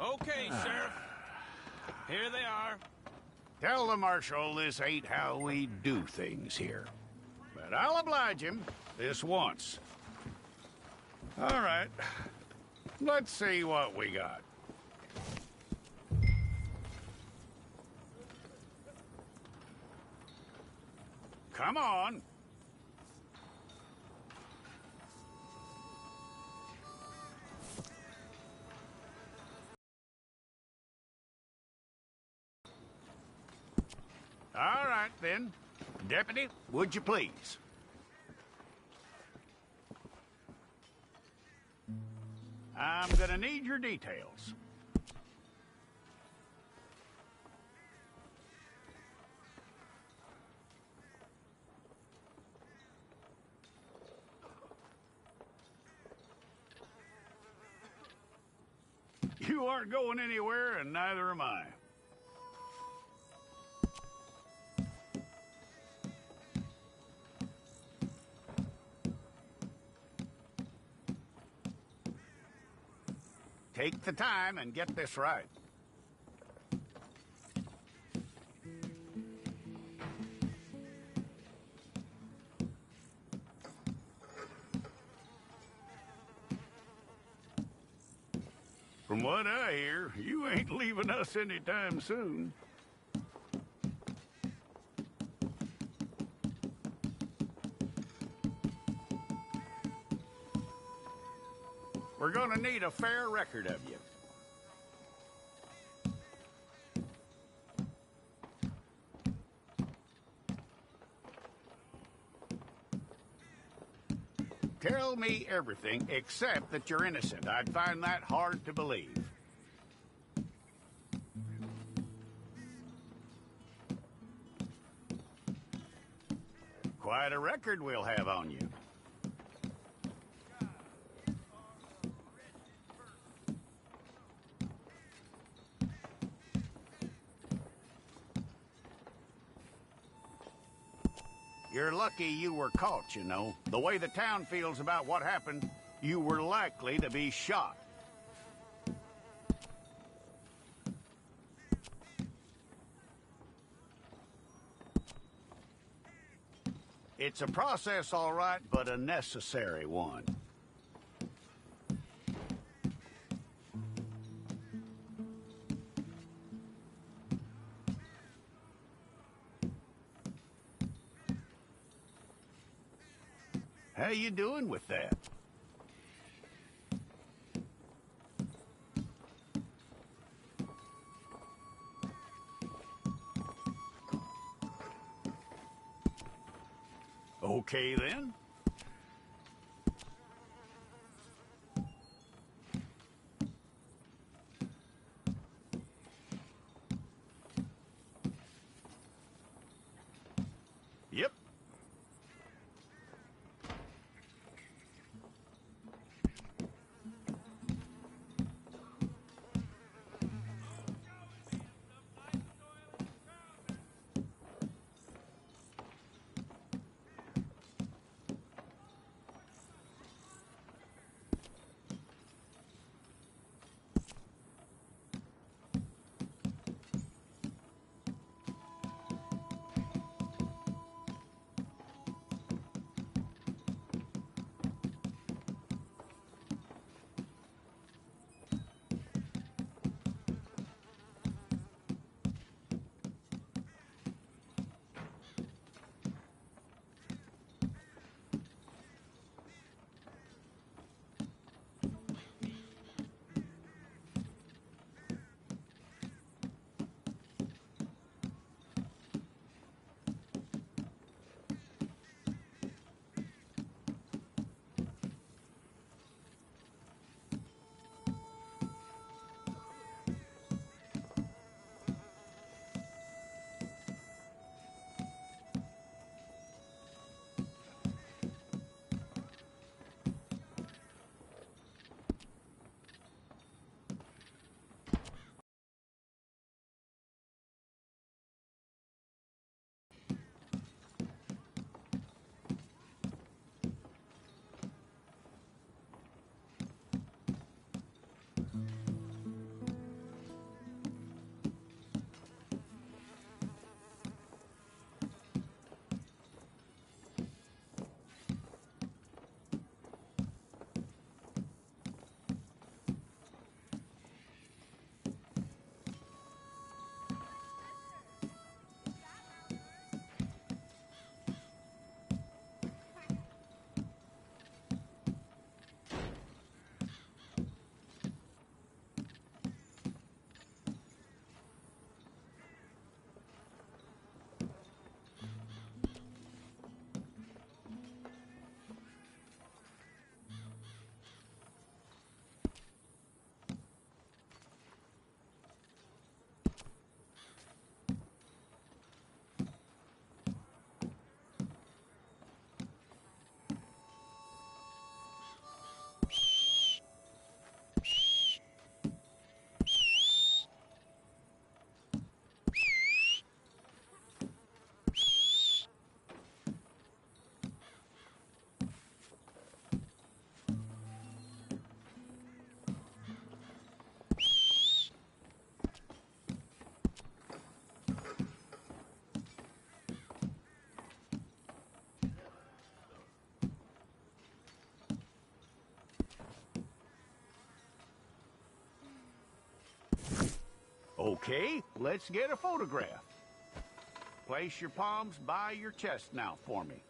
Okay, Sheriff. Here they are. Tell the Marshal this ain't how we do things here. But I'll oblige him this once. All right. Let's see what we got. Come on. All right, then. Deputy, would you please? I'm gonna need your details. You aren't going anywhere, and neither am I. Take the time and get this right. From what I hear, you ain't leaving us anytime soon. We're gonna need a fair record of you. Tell me everything except that you're innocent. I'd find that hard to believe. Quite a record we'll have on you. You're lucky you were caught, you know. The way the town feels about what happened, you were likely to be shot. It's a process, all right, but a necessary one. How you doing with that? Okay, then. Yep. Okay, let's get a photograph. Place your palms by your chest now for me.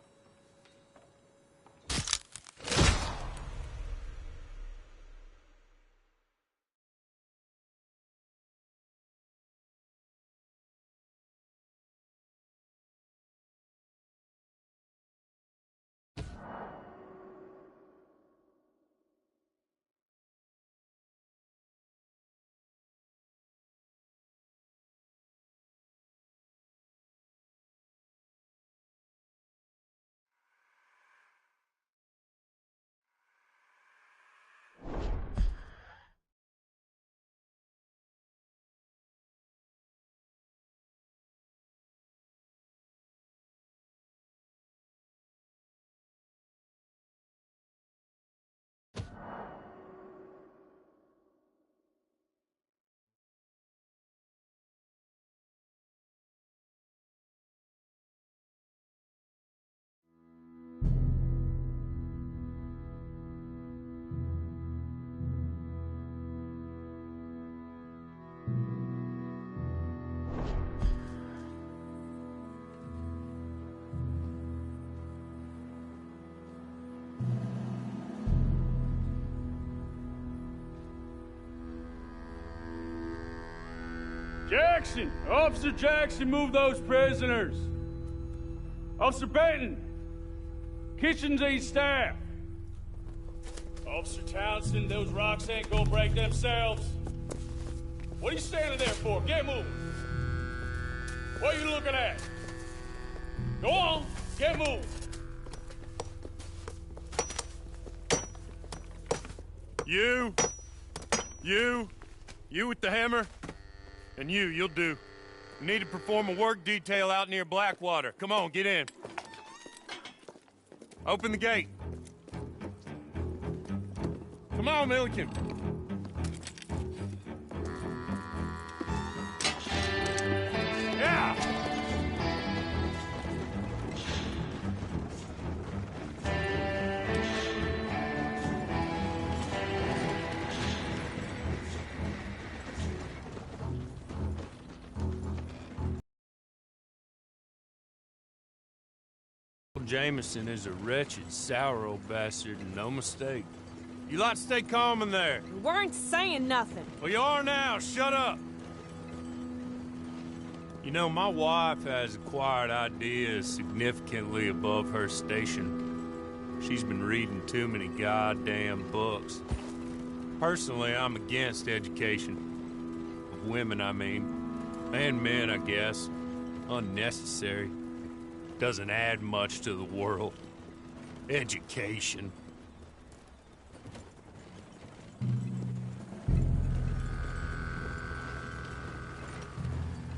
Jackson! Officer Jackson, move those prisoners! Officer Benton! Kitchens aid staff! Officer Townsend, those rocks ain't gonna break themselves. What are you standing there for? Get moving! What are you looking at? Go on, get moving! You with the hammer? And you'll do. You need to perform a work detail out near Blackwater. Come on, get in. Open the gate. Come on, Milliken. Yeah! Jameson is a wretched, sour old bastard, and no mistake. You lot stay calm in there. We weren't saying nothing. Well, you are now. Shut up. You know, my wife has acquired ideas significantly above her station. She's been reading too many goddamn books. Personally, I'm against education. Of women, I mean. And men, I guess. Unnecessary. Doesn't add much to the world. Education.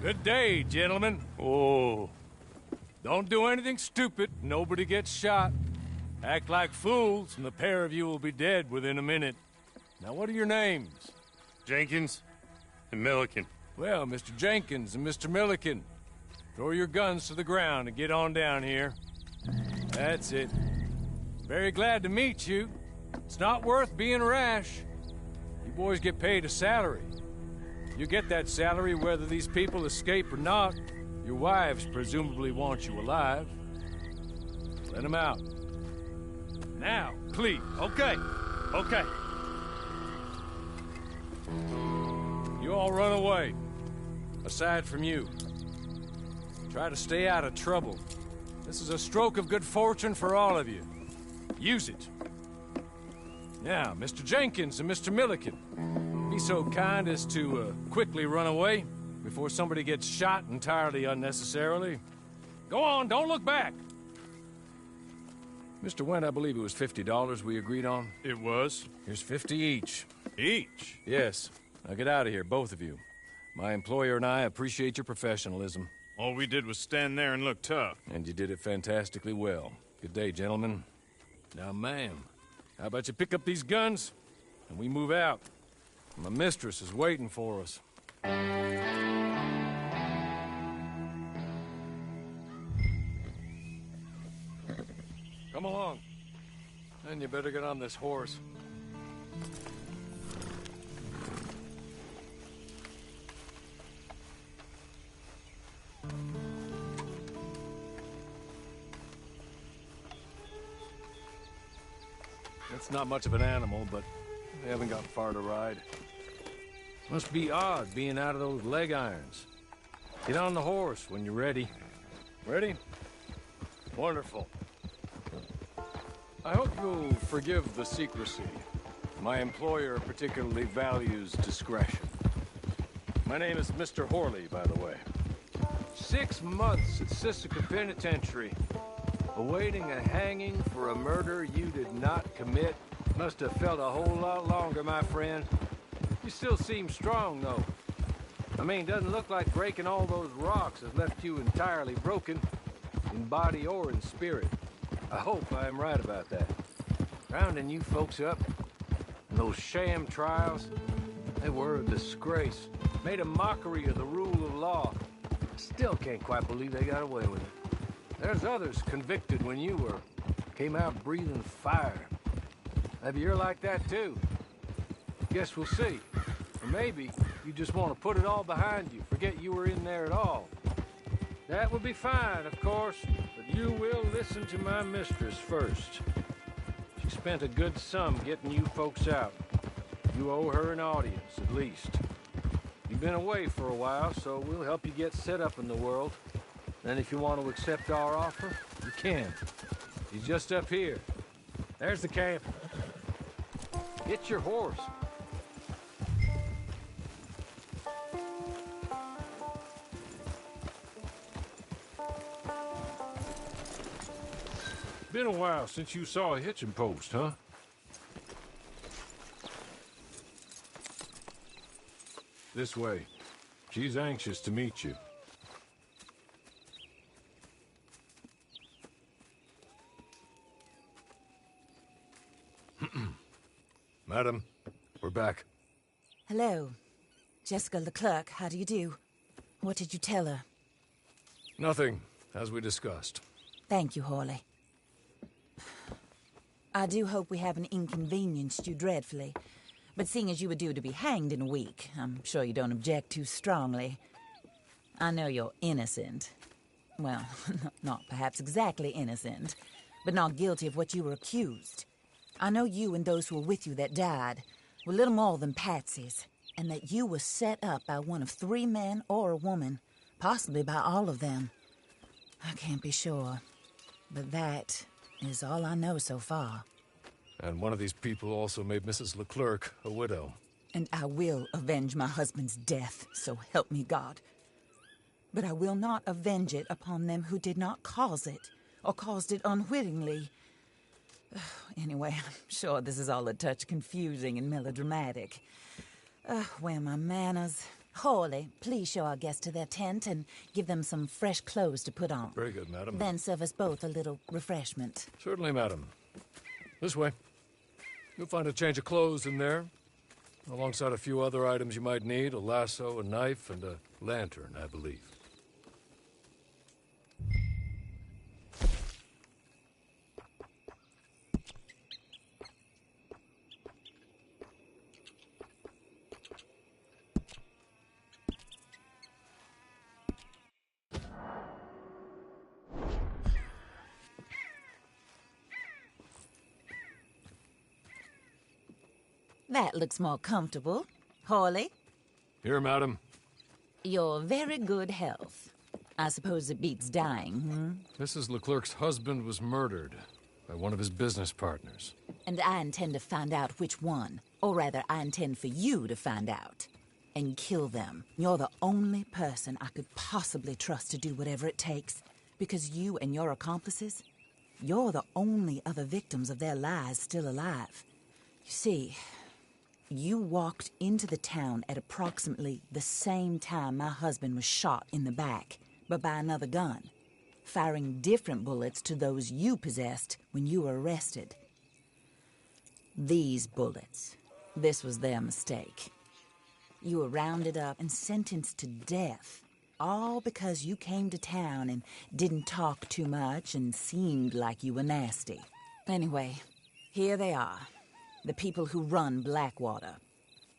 Good day, gentlemen. Oh. Don't do anything stupid. Nobody gets shot. Act like fools, and the pair of you will be dead within a minute. Now, what are your names? Jenkins and Milliken. Well, Mr. Jenkins and Mr. Milliken, throw your guns to the ground and get on down here. That's it. Very glad to meet you. It's not worth being rash. You boys get paid a salary. You get that salary whether these people escape or not. Your wives presumably want you alive. Let them out. Now, please. Okay. You all run away. Aside from you. Try to stay out of trouble. This is a stroke of good fortune for all of you. Use it. Now, Mr. Jenkins and Mr. Milliken, be so kind as to quickly run away before somebody gets shot entirely unnecessarily. Go on, don't look back. Mr. Wendt, I believe it was $50 we agreed on. It was. Here's 50 each. Each? Yes. Now get out of here, both of you. My employer and I appreciate your professionalism. All we did was stand there and look tough. And you did it fantastically well. Good day, gentlemen. Now, ma'am, how about you pick up these guns, and we move out? My mistress is waiting for us. Come along. And you better get on this horse. It's not much of an animal, but they haven't got far to ride. Must be odd being out of those leg irons. Get on the horse when you're ready. Ready? Wonderful. I hope you'll forgive the secrecy. My employer particularly values discretion. My name is Mr. Horley, by the way. 6 months at Sisika Penitentiary, awaiting a hanging for a murder you did not commit. Must have felt a whole lot longer, my friend. You still seem strong, though. I mean, doesn't look like breaking all those rocks has left you entirely broken, in body or in spirit. I hope I am right about that. Rounding you folks up, and those sham trials, they were a disgrace. Made a mockery of the rule of law. Still can't quite believe they got away with it. There's others convicted when you were. Came out breathing fire. Maybe you're like that too. Guess we'll see. Or maybe you just want to put it all behind you, forget you were in there at all. That would be fine, of course, but you will listen to my mistress first. She spent a good sum getting you folks out. You owe her an audience, at least. You been away for a while, so we'll help you get set up in the world. Then if you want to accept our offer, you can. He's just up here. There's the camp. Get your horse. Been a while since you saw a hitching post, huh? This way. She's anxious to meet you. Madam, we're back. Hello. Jessica Leclerc, how do you do? What did you tell her? Nothing, as we discussed. Thank you, Hawley. I do hope we haven't inconvenienced you dreadfully. But seeing as you were due to be hanged in a week, I'm sure you don't object too strongly. I know you're innocent. Well, not perhaps exactly innocent, but not guilty of what you were accused. I know you and those who were with you that died were little more than patsies, and that you were set up by one of 3 men or a woman, possibly by all of them. I can't be sure, but that is all I know so far. And one of these people also made Mrs. Leclerc a widow. And I will avenge my husband's death, so help me God. But I will not avenge it upon them who did not cause it, or caused it unwittingly. Anyway, I'm sure this is all a touch confusing and melodramatic. Where are my manners? Hawley, please show our guests to their tent and give them some fresh clothes to put on. Very good, madam. Then serve us both a little refreshment. Certainly, madam. This way. You'll find a change of clothes in there, alongside a few other items you might need, a lasso, a knife, and a lantern, I believe. That looks more comfortable. Hawley, Here, madam. you're very good health. I suppose it beats dying, Mrs. Leclerc's husband was murdered by one of his business partners. And I intend to find out which one. Or rather, I intend for you to find out. And kill them. You're the only person I could possibly trust to do whatever it takes. Because you and your accomplices, you're the only other victims of their lies still alive. You see, you walked into the town at approximately the same time my husband was shot in the back, but by another gun, firing different bullets to those you possessed when you were arrested. These bullets, this was their mistake. You were rounded up and sentenced to death, all because you came to town and didn't talk too much and seemed like you were nasty. Anyway, here they are. The people who run Blackwater.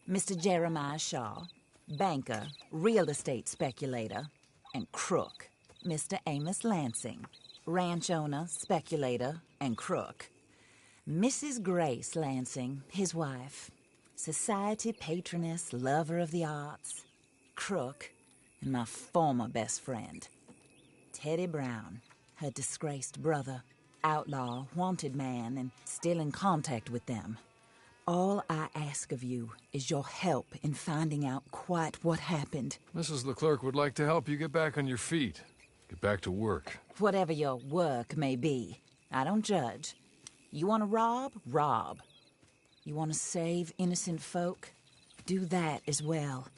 Mr. Jeremiah Shaw, banker, real estate speculator, and crook. Mr. Amos Lansing, ranch owner, speculator, and crook. Mrs. Grace Lansing, his wife, society patroness, lover of the arts, crook, and my former best friend. Teddy Brown, her disgraced brother, outlaw, wanted man, and still in contact with them. All I ask of you is your help in finding out quite what happened. Mrs. Leclerc would like to help you get back on your feet. Get back to work. Whatever your work may be, I don't judge. You want to rob? Rob. You want to save innocent folk? Do that as well.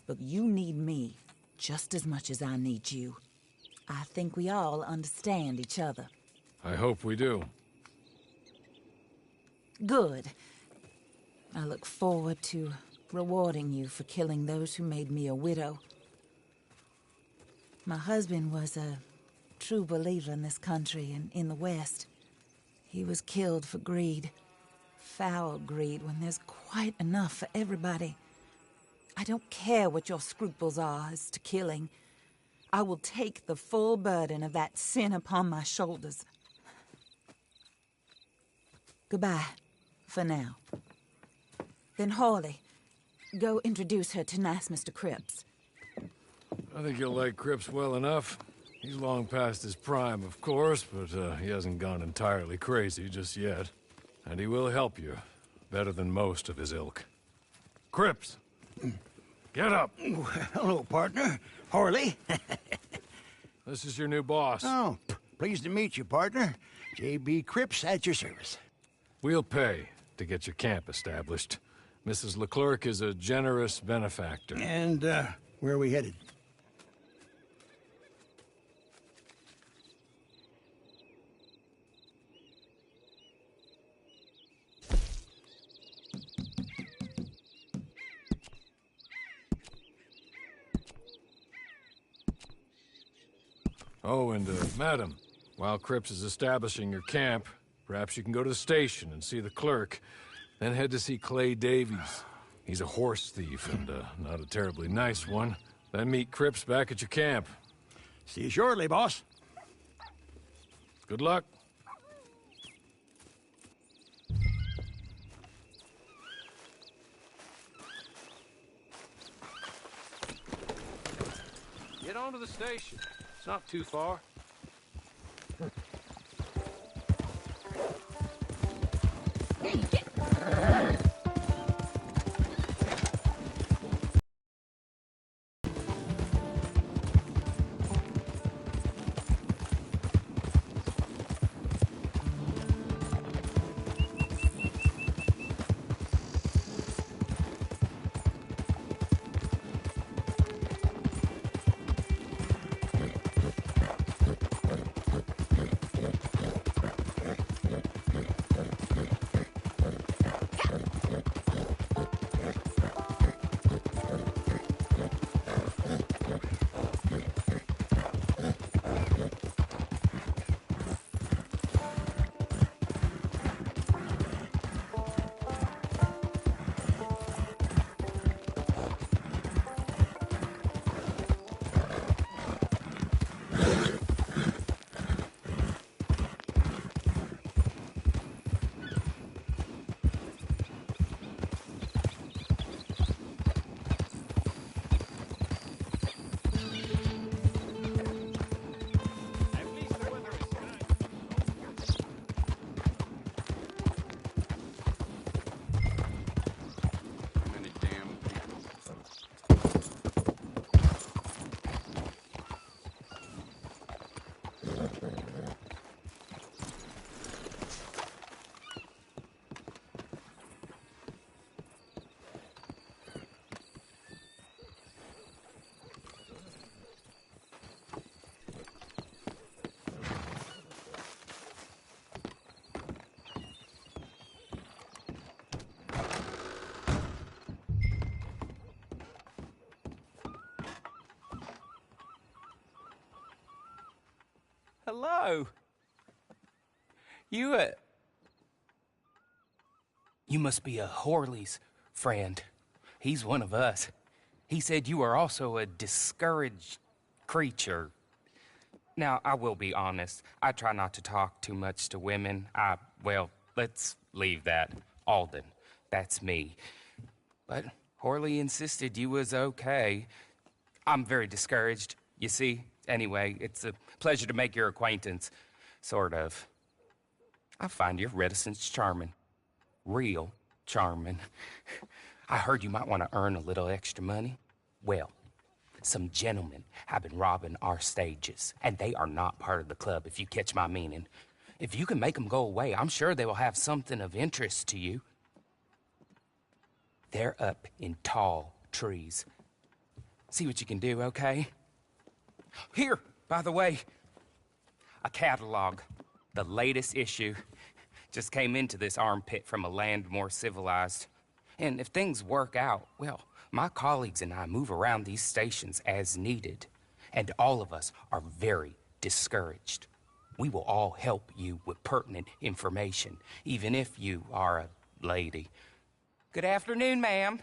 But you need me just as much as I need you. I think we all understand each other. I hope we do. Good. I look forward to rewarding you for killing those who made me a widow. My husband was a true believer in this country and in the West. He was killed for greed. Foul greed when there's quite enough for everybody. I don't care what your scruples are as to killing. I will take the full burden of that sin upon my shoulders. Goodbye, for now. Then Hawley, Go introduce her to nice Mr. Cripps. I think you'll like Cripps well enough. He's long past his prime, of course, but he hasn't gone entirely crazy just yet. And he will help you, better than most of his ilk. Cripps! Get up! Hello, partner. Horley. This is your new boss. Oh, pleased to meet you, partner. J.B. Cripps at your service. We'll pay to get your camp established. Mrs. Leclerc is a generous benefactor. And, where are we headed? Oh, and, madam, while Cripps is establishing your camp, perhaps you can go to the station and see the clerk, then head to see Clay Davies. He's a horse thief, and, not a terribly nice one. Then meet Cripps back at your camp. See you shortly, boss. Good luck. Get on to the station. It's not too far. Hello. You must be a Horley's friend. He's one of us. He said you are also a discouraged creature. Now, I will be honest. I try not to talk too much to women. Well, let's leave that. Alden, that's me. But Horley insisted you was okay. I'm very discouraged, you see. Anyway, it's a pleasure to make your acquaintance. Sort of. I find your reticence charming. Real charming. I heard you might want to earn a little extra money. Well, some gentlemen have been robbing our stages, and they are not part of the club, if you catch my meaning. If you can make them go away, I'm sure they will have something of interest to you. They're up in tall trees. See what you can do, okay? Here, by the way, a catalog. The latest issue just came into this armpit from a land more civilized. And if things work out, well, my colleagues and I move around these stations as needed. And all of us are very discouraged. We will all help you with pertinent information, even if you are a lady. Good afternoon, ma'am.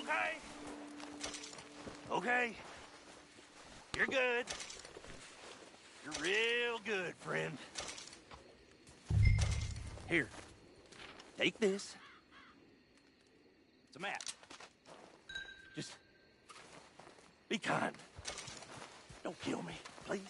Okay. Okay. You're good. You're real good, friend. Here. Take this. It's a map. Just be kind. Don't kill me, please.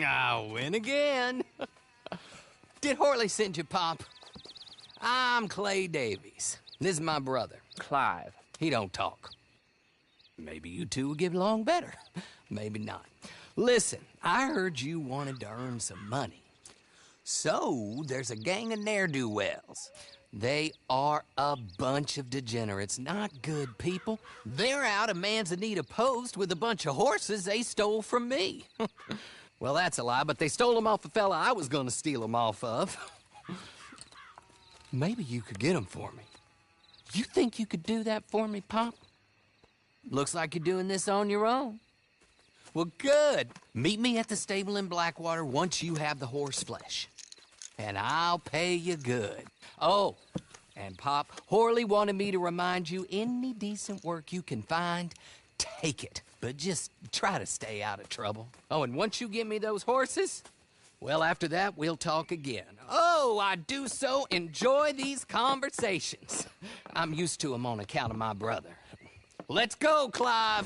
I'll win again. Did Horley send you, Pop? I'm Clay Davies. This is my brother, Clive. He don't talk. Maybe you two will get along better. Maybe not. Listen, I heard you wanted to earn some money. So, there's a gang of ne'er-do-wells. They are a bunch of degenerates, not good people. They're out of Manzanita Post with a bunch of horses they stole from me. Well, that's a lie, but they stole them off a fella I was gonna steal them off of. Maybe you could get them for me. You think you could do that for me, Pop? Looks like you're doing this on your own. Well, good. Meet me at the stable in Blackwater once you have the horse flesh. And I'll pay you good. Oh, and Pop, Horley wanted me to remind you, any decent work you can find, take it. But just try to stay out of trouble. Oh, and once you give me those horses, well, after that, we'll talk again. Oh, I do so enjoy these conversations. I'm used to them on account of my brother. Let's go, Clive.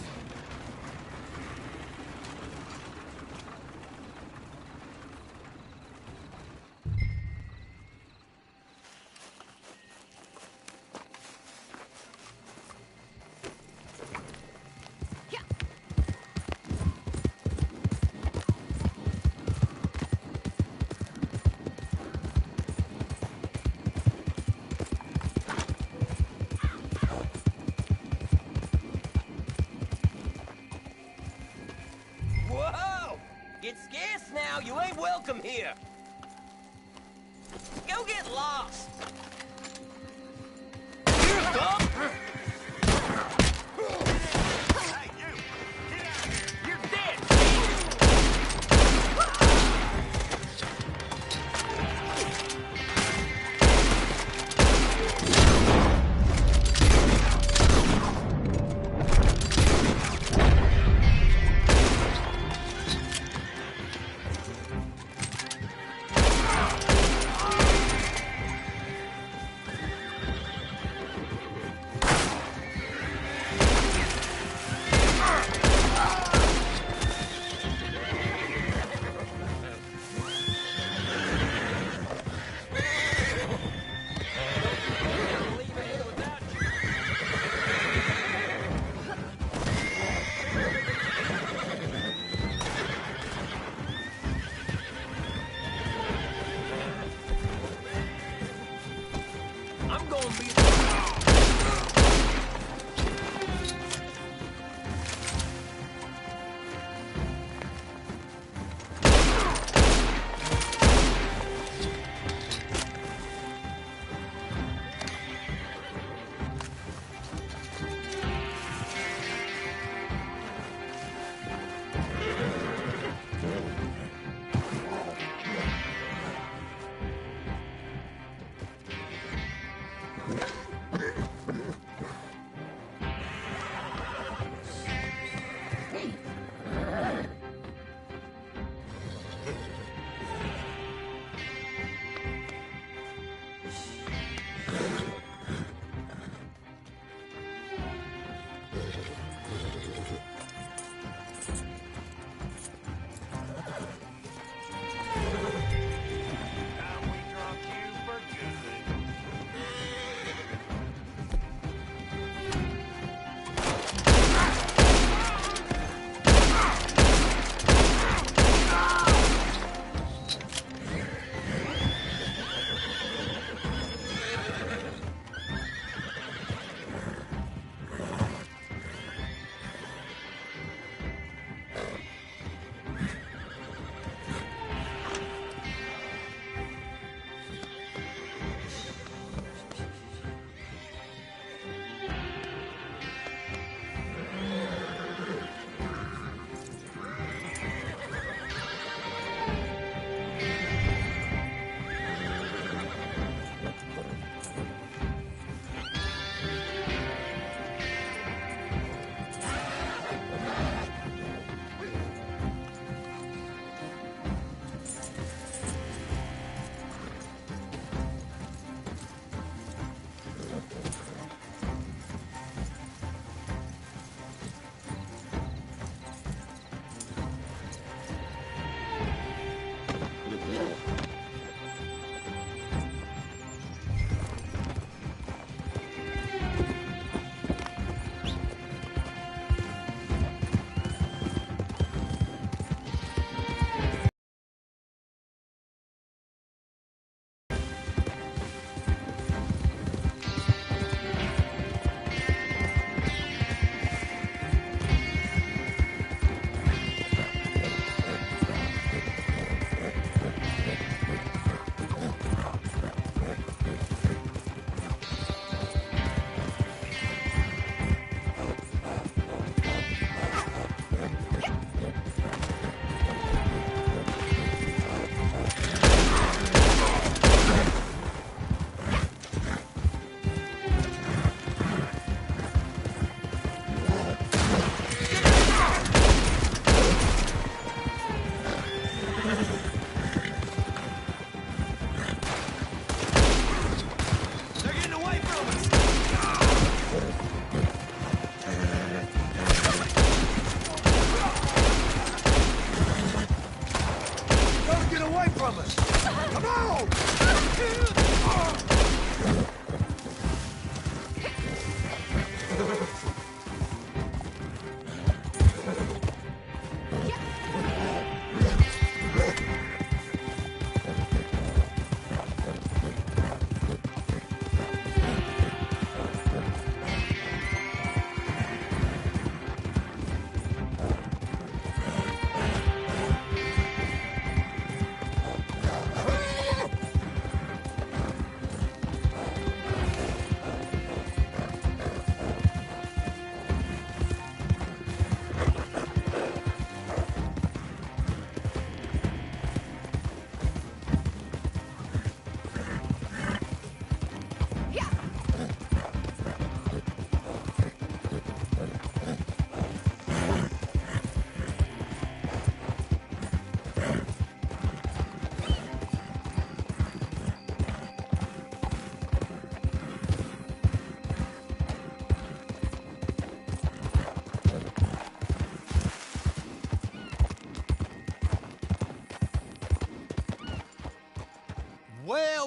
It's scarce now. You ain't welcome here. Go get lost. Here, come. Hey, you. Get out of here. You're dead.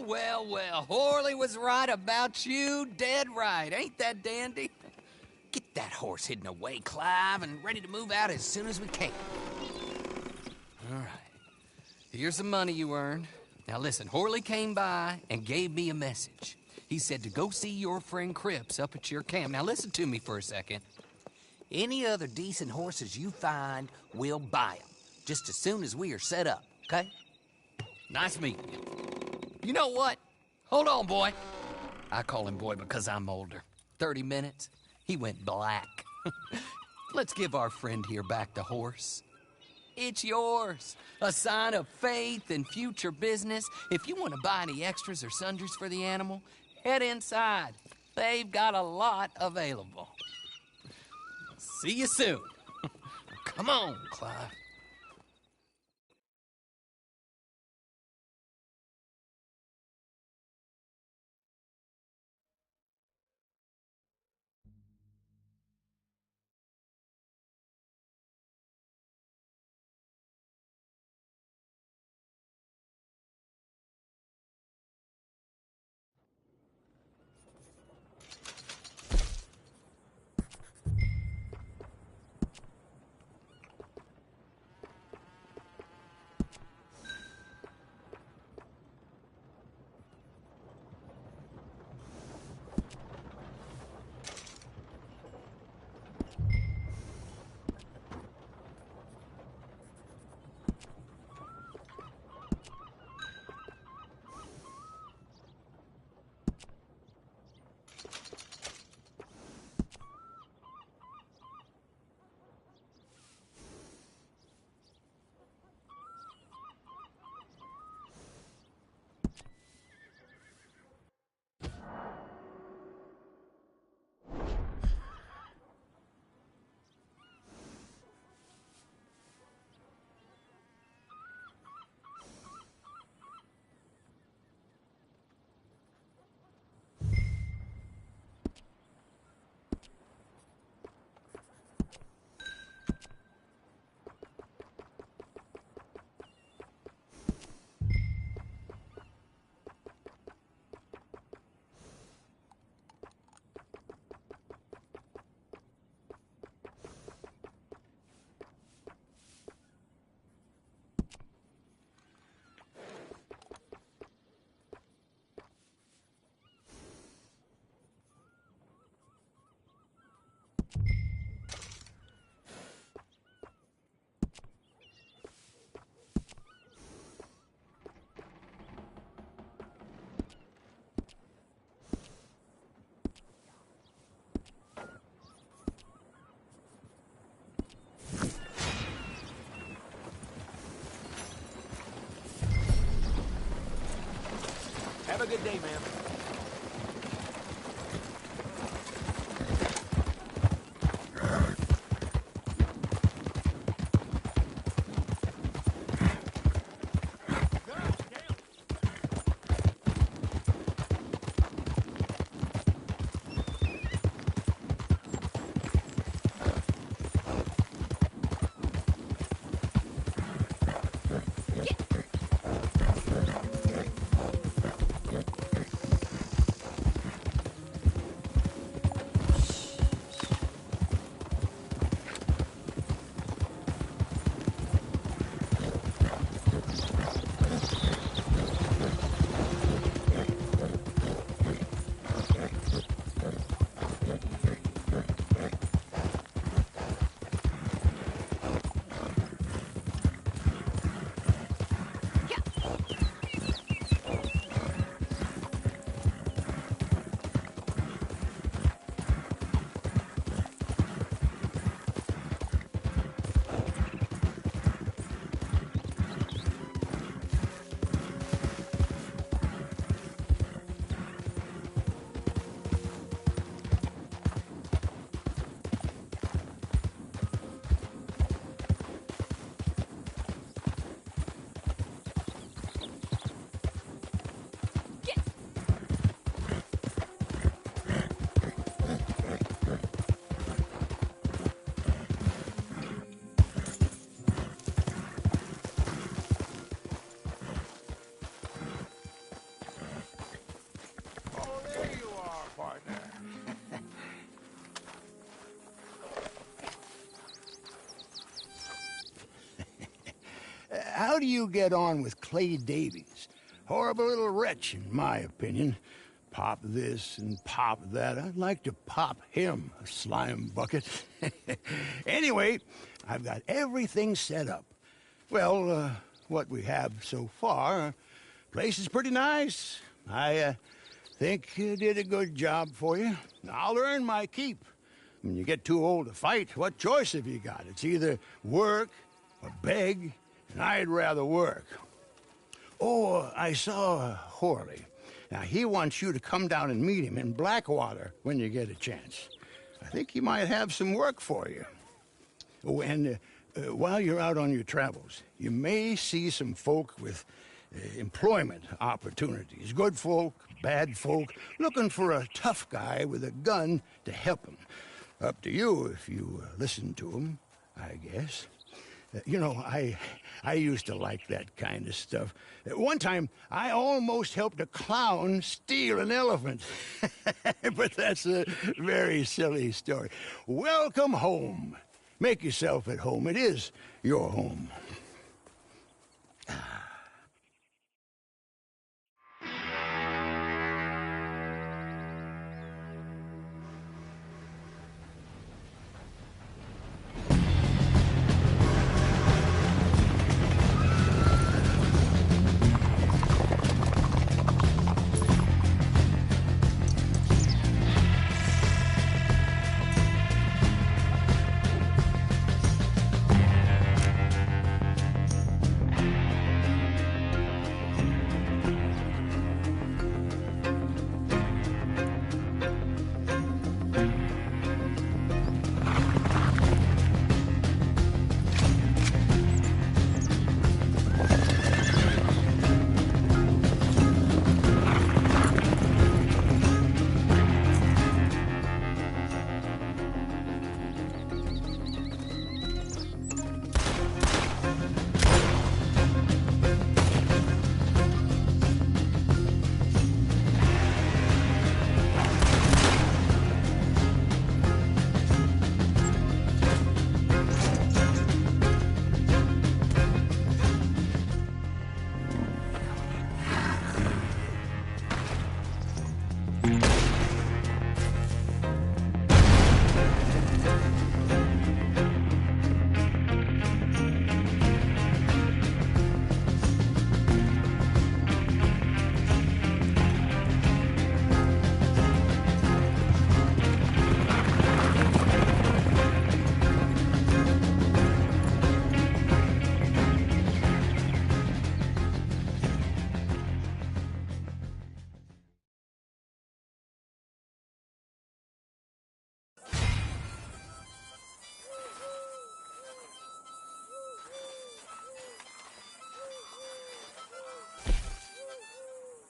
Well, well, well. Horley was right about you. Dead right. Ain't that dandy? Get that horse hidden away, Clive, and ready to move out as soon as we can. All right. Here's the money you earned. Now listen, Horley came by and gave me a message. He said to go see your friend Cripps up at your camp. Now listen to me for a second. Any other decent horses you find, we'll buy them. Just as soon as we are set up, okay? Nice meeting you. You know what? Hold on, boy. I call him boy because I'm older. 30 minutes, he went black. Let's give our friend here back the horse. It's yours. A sign of faith and future business. If you want to buy any extras or sundries for the animal, head inside. They've got a lot available. See you soon. Come on, Clive. Have a good day, man. how do you get on with Clay Davies? Horrible little wretch, in my opinion. Pop this and pop that. I'd like to pop him, a slime bucket. Anyway, I've got everything set up. Well, what we have so far, place is pretty nice. I think you did a good job for you. I'll earn my keep. When you get too old to fight, what choice have you got? It's either work or beg, and I'd rather work. Oh, I saw Horley. Now, he wants you to come down and meet him in Blackwater when you get a chance. I think he might have some work for you. Oh, and while you're out on your travels, you may see some folk with employment opportunities. Good folk, bad folk, looking for a tough guy with a gun to help them. Up to you if you listen to them, I guess. You know, I used to like that kind of stuff. One time, I almost helped a clown steal an elephant. But that's a very silly story. Welcome home. Make yourself at home. It is your home.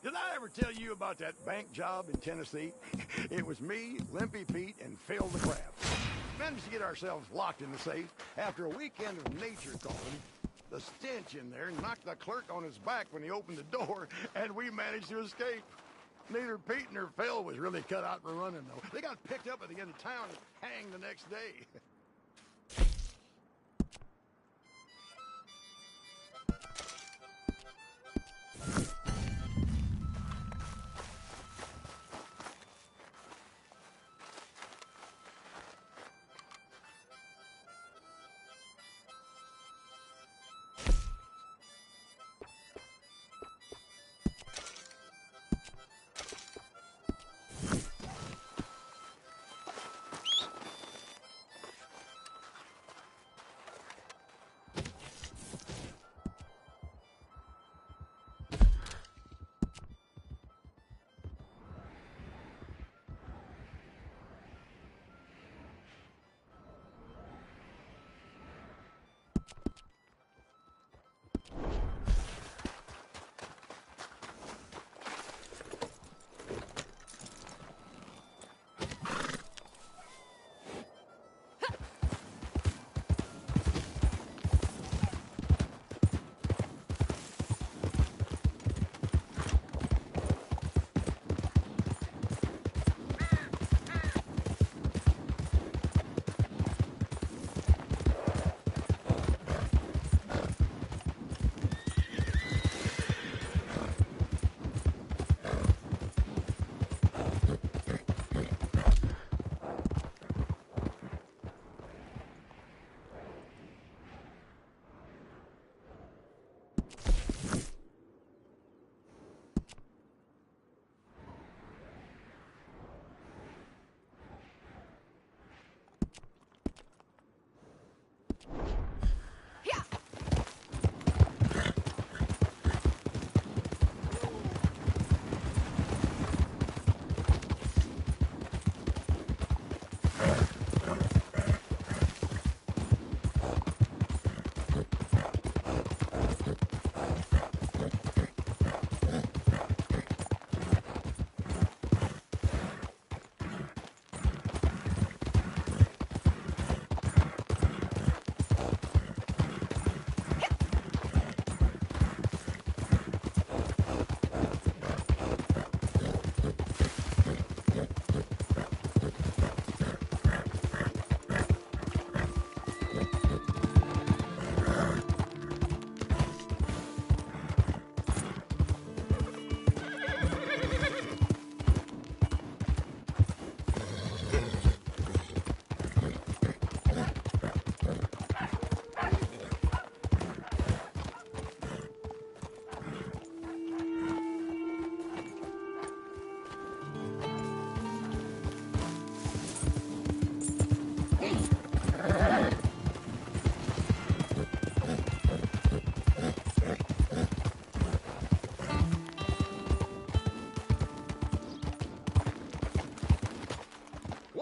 Did I ever tell you about that bank job in Tennessee? It was me, Limpy Pete, and Phil the Crab. Managed to get ourselves locked in the safe after a weekend of nature calling. The stench in there knocked the clerk on his back when he opened the door, and we managed to escape. Neither Pete nor Phil was really cut out for running, though. They got picked up at the end of town and hanged the next day.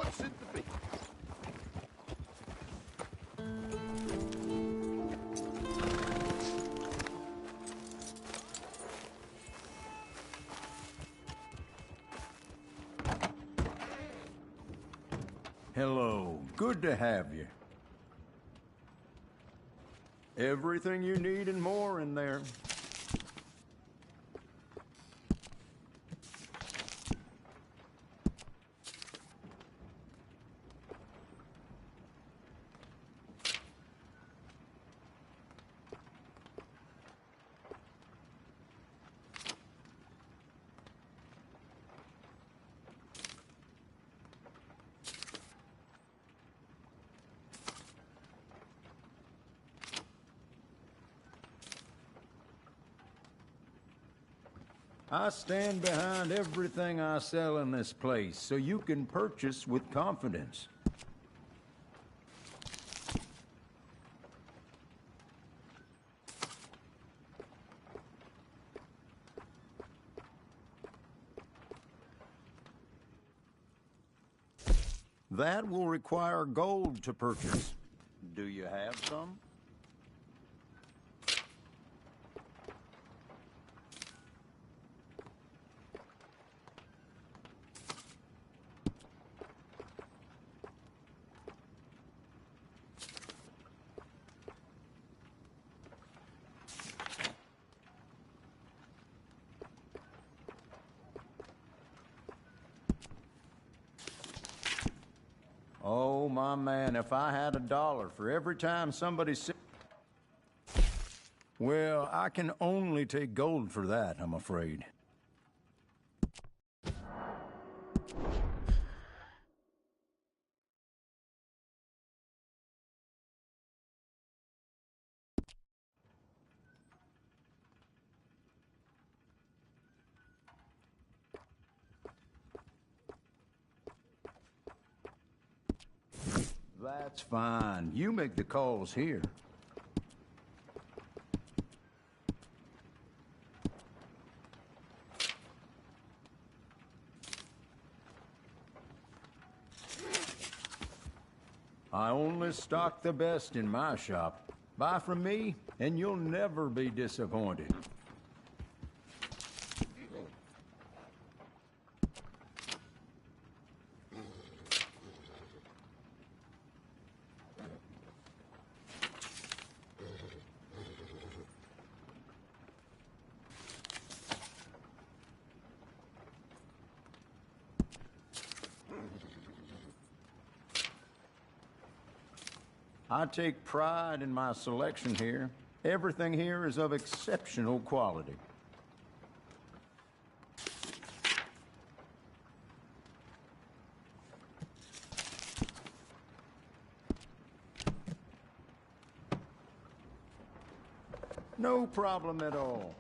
What's it to be? Hello. Good to have you. Everything you need and more in there. I stand behind everything I sell in this place, so you can purchase with confidence. That will require gold to purchase. Do you have some? Oh, my man, if I had $1 for every time somebody said... Well, I can only take gold for that, I'm afraid. That's fine. You make the calls here. I only stock the best in my shop. Buy from me, and you'll never be disappointed. I take pride in my selection here. Everything here is of exceptional quality. No problem at all.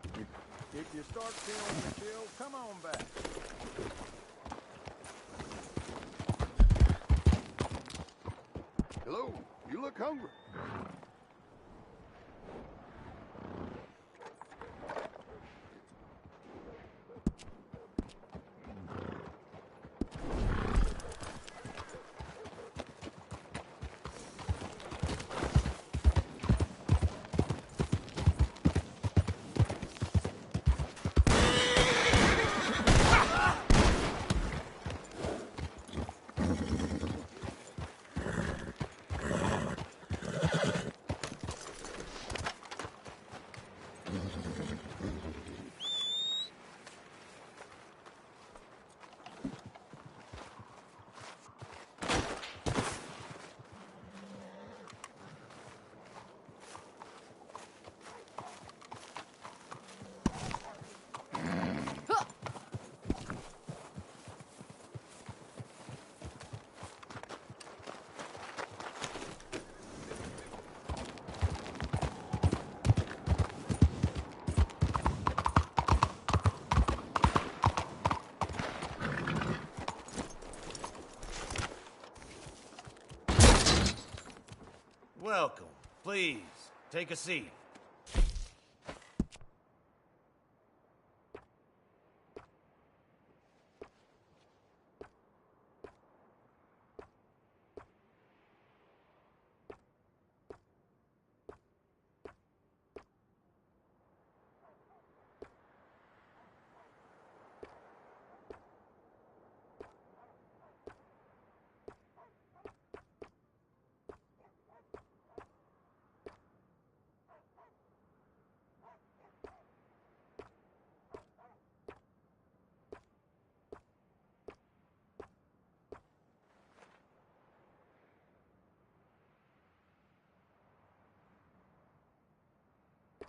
If you start feeling the chill, come on back. Hello, you look hungry. Welcome. Please, take a seat.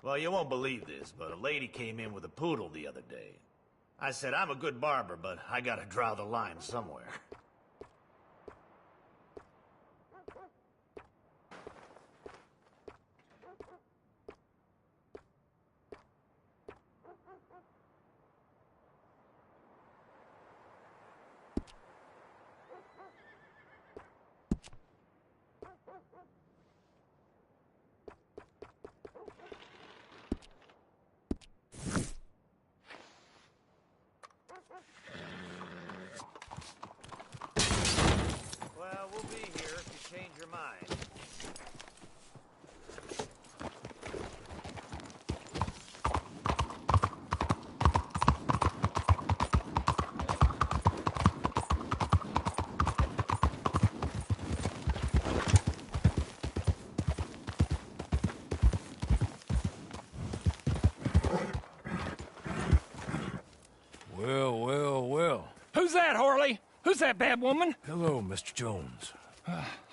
Well, you won't believe this, but a lady came in with a poodle the other day. I said, I'm a good barber, but I gotta draw the line somewhere. Well, we'll be here if you change your mind. Well. Who's that, Harley? Who's that bad woman? Hello, Mr. Jones.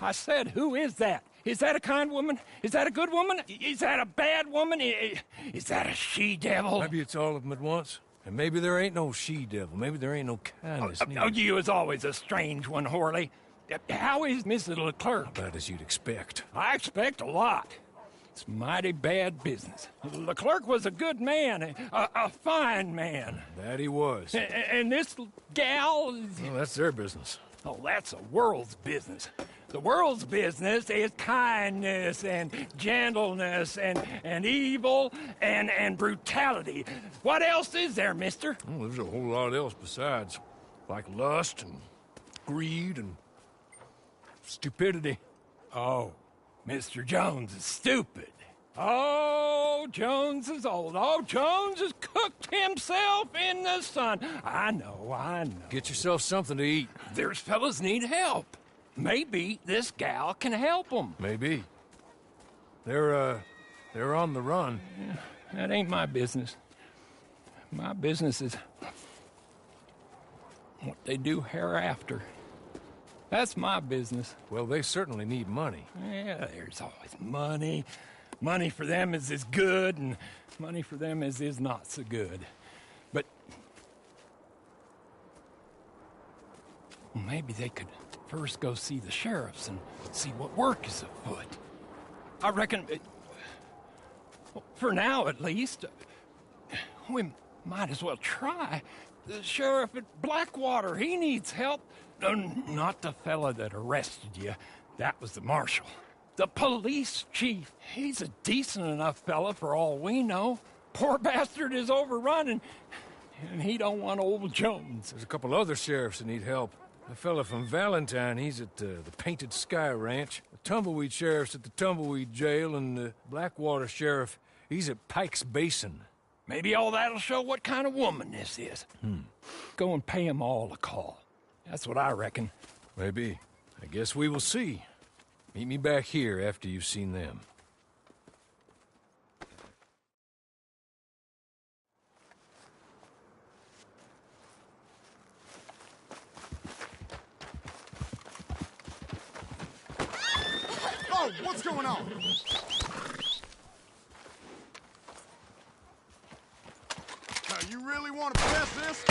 I said, who is that? Is that a kind woman? Is that a good woman? Is that a bad woman? Is that a she-devil? Maybe it's all of them at once. And maybe there ain't no she-devil. Maybe there ain't no kindness neither. Oh, you is always a strange one, Harley. How is Mrs. Leclerc? About as you'd expect. I expect a lot. It's mighty bad business. Leclerc was a good man, a fine man. That he was. And this gal... Well, that's their business. Oh, that's the world's business. The world's business is kindness and gentleness and evil and brutality. What else is there, mister? Well, there's a whole lot else besides. Like lust and greed and stupidity. Oh, Mr. Jones is stupid. Oh, Jones is old. Oh, Jones has cooked himself in the sun. I know. Get yourself something to eat. There's fellas need help. Maybe this gal can help them. Maybe. They're on the run. Yeah, that ain't my business. My business is what they do hereafter. That's my business. Well, they certainly need money. Yeah, there's always money. Money for them is good, and money for them is not so good. But well, maybe they could first go see the sheriffs and see what work is afoot. I reckon, for now at least, we might as well try. The sheriff at Blackwater, he needs help. Not the fella that arrested you. That was the marshal. The police chief. He's a decent enough fella for all we know. Poor bastard is overrun, and he don't want old Jones. There's a couple other sheriffs that need help. A fella from Valentine, he's at the Painted Sky Ranch. The Tumbleweed sheriff's at the Tumbleweed Jail, and the Blackwater sheriff, he's at Pike's Basin. Maybe all that'll show what kind of woman this is. Go and pay 'em all a call. That's what I reckon. Maybe. I guess we will see. Meet me back here after you've seen them. Oh, what's going on? You really want to pass this?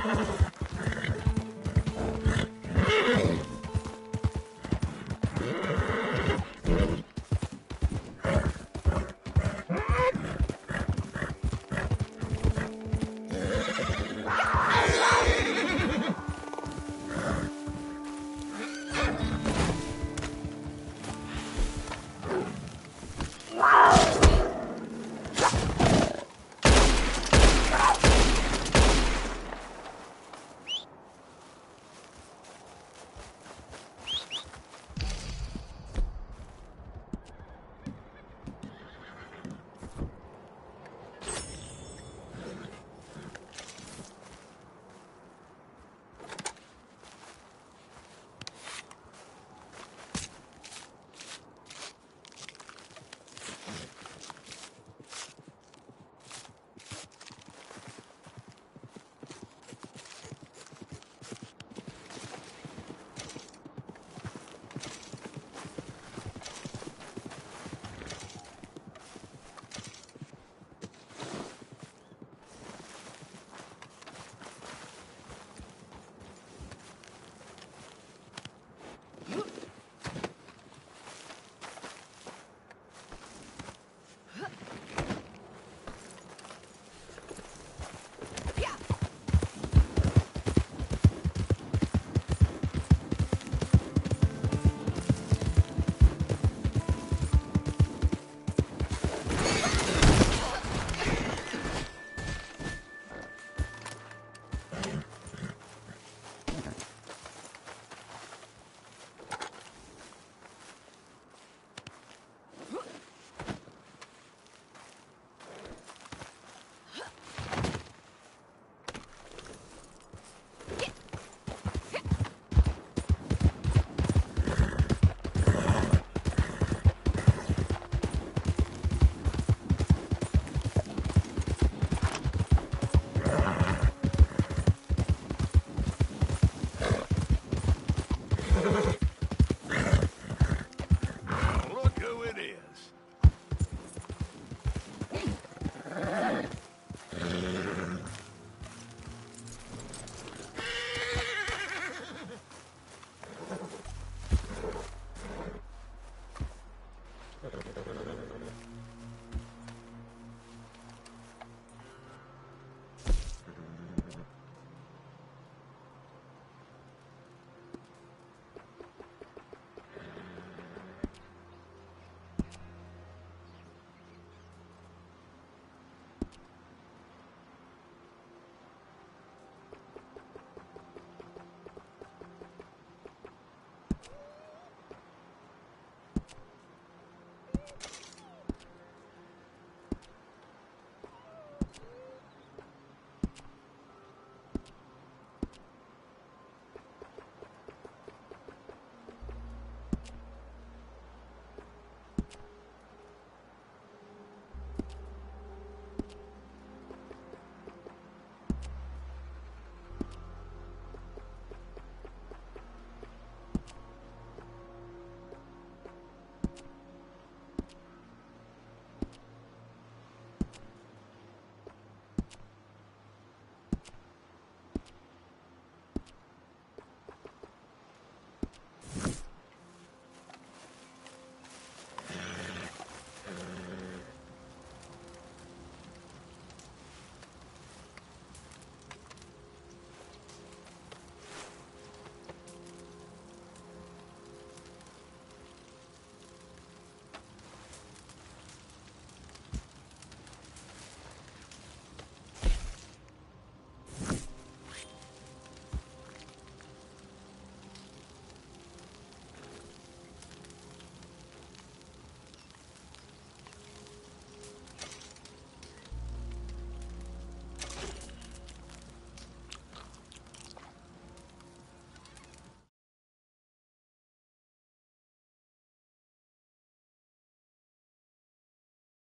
Come on.